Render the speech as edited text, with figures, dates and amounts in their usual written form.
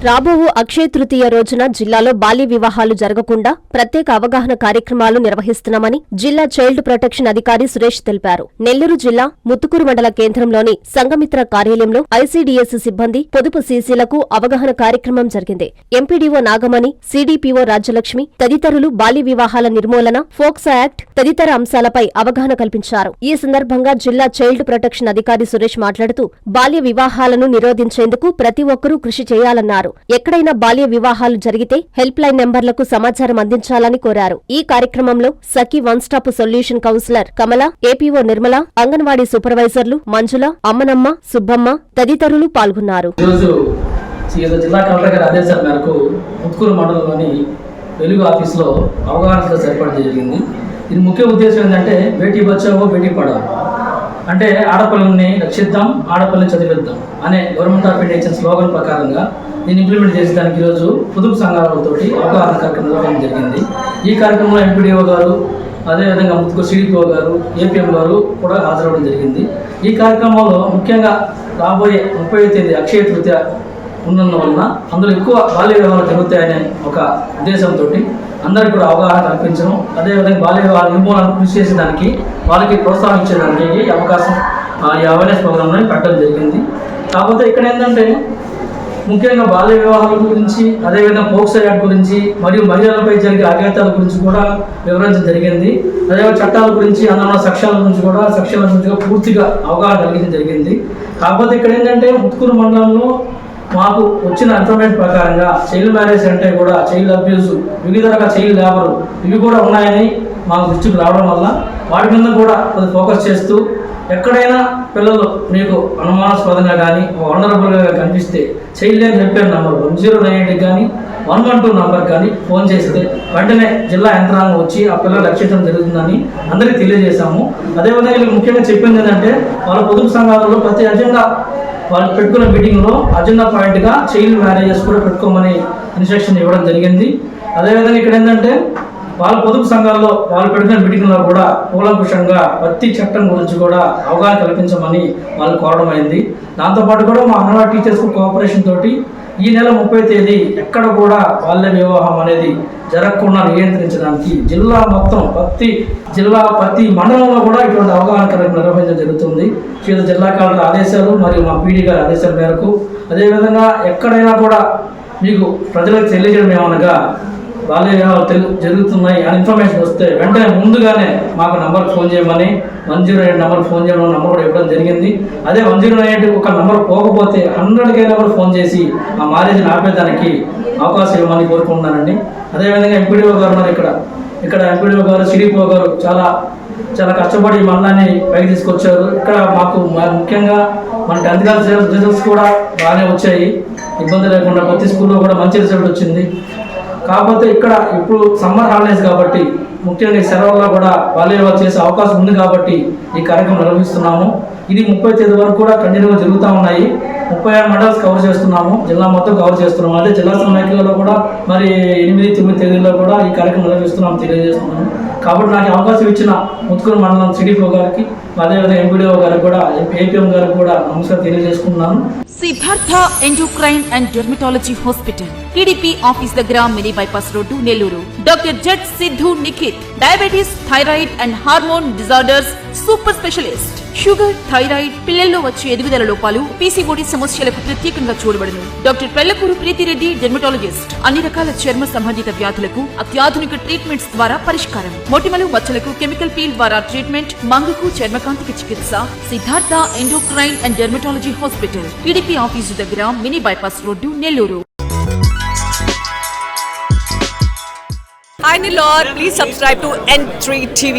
రాబో అక్షయ తృతీయ రోజున జిల్లాలో బాల్య వివాహాలు జరగకుండా ప్రత్యేక అవగాహన కార్యక్రమాలు నిర్వహిస్తున్నామని జిల్లా చైల్డ్ ప్రొటెక్షన్ అధికారి సురేష్ తెలిపారు. నెల్లూరు జిల్లా ముత్తుకూరు మండల కేంద్రంలోని సంఘమిత్ర కార్యాలయంలో ఐసీడీఎస్ సిబ్బంది పొదుపు సీసీలకు అవగాహన కార్యక్రమం జరిగింది. ఎంపీడీఓ నాగమణి, సీడీపీఓ రాజ్యలక్ష్మి తదితరులు బాల్య వివాహాల నిర్మూలన, ఫోక్సో యాక్ట్ తదితర అంశాలపై అవగాహన కల్పించారు. ఈ సందర్భంగా జిల్లా చైల్డ్ ప్రొటెక్షన్ అధికారి సురేష్ మాట్లాడుతూ బాల్య వివాహాలను నిరోధించేందుకు ప్రతి ఒక్కరూ కృషి చేయాలన్నారు. ఎక్కడైనా బాల్య వివాహాలు జరిగితే హెల్ప్ లైన్ నెంబర్లకు సమాచారం అందించాలని కోరారు. ఈ కార్యక్రమంలో సఖీ వన్ స్టాప్ సొల్యూషన్ కౌన్సిలర్ కమల, ఏపీఓ నిర్మల, అంగన్వాడీ సూపర్వైజర్లు మంజుల, అమ్మనమ్మ, సుబ్బమ్మ తదితరులు పాల్గొన్నారు. జిల్లా కలెక్టర్ గారి ఆదేశాల మేరకు ముత్తుకూరు మండలంలోని వెలుగు ఆఫీసులో అవగాహన ఏర్పాటు జరిగింది. ఇది ముఖ్య ఉద్దేశం ఏంటంటే బేటీ బచావో బేటీ పడావో, అంటే ఆడపిల్లల్ని రక్షిద్దాం, ఆడపిల్లని చదివిద్దాం అనే గవర్నమెంట్ ఆఫ్ ఇండియా ఇచ్చిన స్లోగన్ ప్రకారంగా దీన్ని ఇంప్లిమెంట్ చేసేదానికి ఈరోజు పొదుపు సంఘాలతోటి అవగాహన కార్యక్రమం నిర్వహించడం జరిగింది. ఈ కార్యక్రమంలో ఎంపీడీఓ గారు, అదేవిధంగా ముత్తుకూరు సిడిపిఓ గారు, ఏపీఎం గారు కూడా హాజరవడం జరిగింది. ఈ కార్యక్రమంలో ముఖ్యంగా రాబోయే 30వ తేదీ అక్షయ తృతీయ ఉన్నందువలన అందులో ఎక్కువ బాల్య వివాహాలు జరుగుతాయనే ఒక ఉద్దేశంతో అందరికీ కూడా అవగాహన కల్పించడం, అదేవిధంగా బాల్య వివాహాల నిర్మూలన కృషి చేసేదానికి వాళ్ళకి ప్రోత్సహించడానికి అవకాశం ఈ అవేర్నెస్ ప్రోగ్రాంలో పెట్టడం జరిగింది. కాకపోతే ఇక్కడ ఏంటంటే ముఖ్యంగా బాల్య వివాహాల గురించి, అదేవిధంగా ఫోక్సో యాక్ట్ గురించి మరియు మహిళలపై జరిగే అఘాయితాల గురించి కూడా వివరించడం జరిగింది. అదేవిధంగా చట్టాల గురించి, అందులో సెక్షన్ల గురించి కూడా పూర్తిగా అవగాహన కలిగించడం జరిగింది. కాకపోతే ఇక్కడ ఏంటంటే ముత్తుకూరు మండలంలో మాకు వచ్చిన ఇన్ఫర్మేషన్ ప్రకారంగా చైల్డ్ మ్యారేజ్ అంటే కూడా చైల్డ్ అబ్యూస్, వివిధ రకాల చైల్డ్ లేబర్ ఇవి కూడా ఉన్నాయని మాకు దృష్టికి రావడం వల్ల వాటి మీద కూడా కొద్దిగా ఫోకస్ చేస్తూ ఎక్కడైనా పిల్లలు మీకు అనుమానాస్పదంగా కానీ వల్నరబుల్గా కనిపిస్తే చైల్డ్ లైన్ హెల్ప్లైన్ నెంబర్ 1098 కానీ 112 నెంబర్ కానీ ఫోన్ చేస్తే వెంటనే జిల్లా యంత్రాంగం వచ్చి ఆ పిల్లలు రక్షించడం జరుగుతుందని అందరికీ తెలియజేశాము. అదేవిధంగా వీళ్ళకి ముఖ్యంగా చెప్పింది ఏంటంటే వాళ్ళ పొదుపు సంఘాలలో ప్రతి అజెండా వాళ్ళు పెట్టుకున్న మీటింగ్లో అజెండా పాయింట్గా చైల్డ్ మ్యారేజెస్ కూడా పెట్టుకోమని ఇన్స్ట్రక్షన్ ఇవ్వడం జరిగింది. అదేవిధంగా ఇక్కడ ఏంటంటే వాళ్ళ పొదుపు సంఘాల్లో వాళ్ళు పెట్టుకున్న మీటింగ్లో కూడా కూలంకుషంగా ప్రతి చట్టం గురించి కూడా అవగాహన కల్పించమని వాళ్ళు కోరడం అయింది. దాంతోపాటు కూడా మా అంగన్వాడీ టీచర్స్ కోఆపరేషన్ తోటి ఈ నెల 30వ తేదీ ఎక్కడ కూడా బాల్య వివాహం అనేది జరగకుండా నియంత్రించడానికి జిల్లా మొత్తం ప్రతి మండలంలో కూడా ఇటువంటి అవగాహన కార్యక్రమం నిర్వహించడం జరుగుతుంది. జిల్లా కలెక్టర్ ఆదేశాలు మరియు మా పీడీ గారి ఆదేశాల మేరకు అదేవిధంగా ఎక్కడైనా కూడా మీకు ప్రజలకు తెలియజేయడం ఏమనగా బాల్య వివాహాలు జరుగుతున్నాయి అని ఇన్ఫర్మేషన్ వస్తే వెంటనే ముందుగానే మాకు నంబర్కి ఫోన్ చేయమని 108 నెంబర్ ఫోన్ చేయడం నంబర్ కూడా ఇవ్వడం జరిగింది. అదే 108 ఒక నెంబర్ పోకపోతే 100కే నెంబర్ ఫోన్ చేసి ఆ మ్యారేజ్ని ఆపేదానికి అవకాశం ఇవ్వమని కోరుకుంటున్నానండి. అదేవిధంగా ఎంపీడీఓ గారు ఉన్నారు. ఇక్కడ ఎంపీడీఓ గారు, సిడిపిఓ గారు చాలా కష్టపడి మండలాన్ని పైకి తీసుకొచ్చారు. ఇక్కడ మాకు ముఖ్యంగా మన 10th క్లాస్ రిజల్ట్స్ కూడా బాగానే వచ్చాయి, ఇబ్బంది లేకుండా ప్రతి స్కూల్లో కూడా మంచి రిజల్ట్ వచ్చింది. కాకపోతే ఇక్కడ ఇప్పుడు సమ్మర్ హాలిడేస్ కాబట్టి ముఖ్యంగా ఈ సెలవుల్లో కూడా బాల్య వివాహాలు చేసే అవకాశం ఉంది కాబట్టి ఈ కార్యక్రమం నిర్వహిస్తున్నాము. ఇది 30వ తేదీ వరకు కూడా కంటిన్యూగా జరుగుతూ ఉన్నాయి. 36 మండల్స్ కవర్ చేస్తున్నాము, జిల్లా మొత్తం కవర్ చేస్తున్నాము. అదే జిల్లా సమైక్యలో కూడా మరి 8, 9 తేదీల్లో కూడా ఈ కార్యక్రమం నిర్వహిస్తున్నాము తెలియజేస్తున్నాము. కాబట్టి నాకు అవకాశం ఇచ్చిన ముత్తుకూరు మండలం సిడిపిఓ గారికి, అదేవిధంగా ఎంపీడీఓ గారికి కూడా, ఏపీఎం గారికి కూడా నమస్కారం తెలియజేసుకుంటున్నాను. Siddhartha endocrine and dermatology hospital, TDP office దగ్గర, mini bypass road, Nellore. Doctor Z Siddhu Nikhit, diabetes, thyroid and hormone disorders super specialist. Sugar, thyroid, పిల్లల్లో వచ్చే ఎదుగుదల లోపాలు, పీసీఓడి సమస్యలకు ప్రత్యేకంగా చూడబడును. Doctor Pellakuru Preethi Reddy, dermatologist. అన్ని రకాల చర్మ సంబంధిత వ్యాధులకు అత్యాధునిక ట్రీట్మెంట్స్ ద్వారా పరిష్కారం. మొటిమలు, మచ్చలకు కెమికల్ పీల్ ద్వారా ట్రీట్మెంట్, మంగుకు, చర్మకాంతికి చికిత్స. Siddhartha endocrine and dermatology hospital, TDP office దగ్గర, mini bypass road, Nellore. Hi Nilor, please subscribe to N3 TV.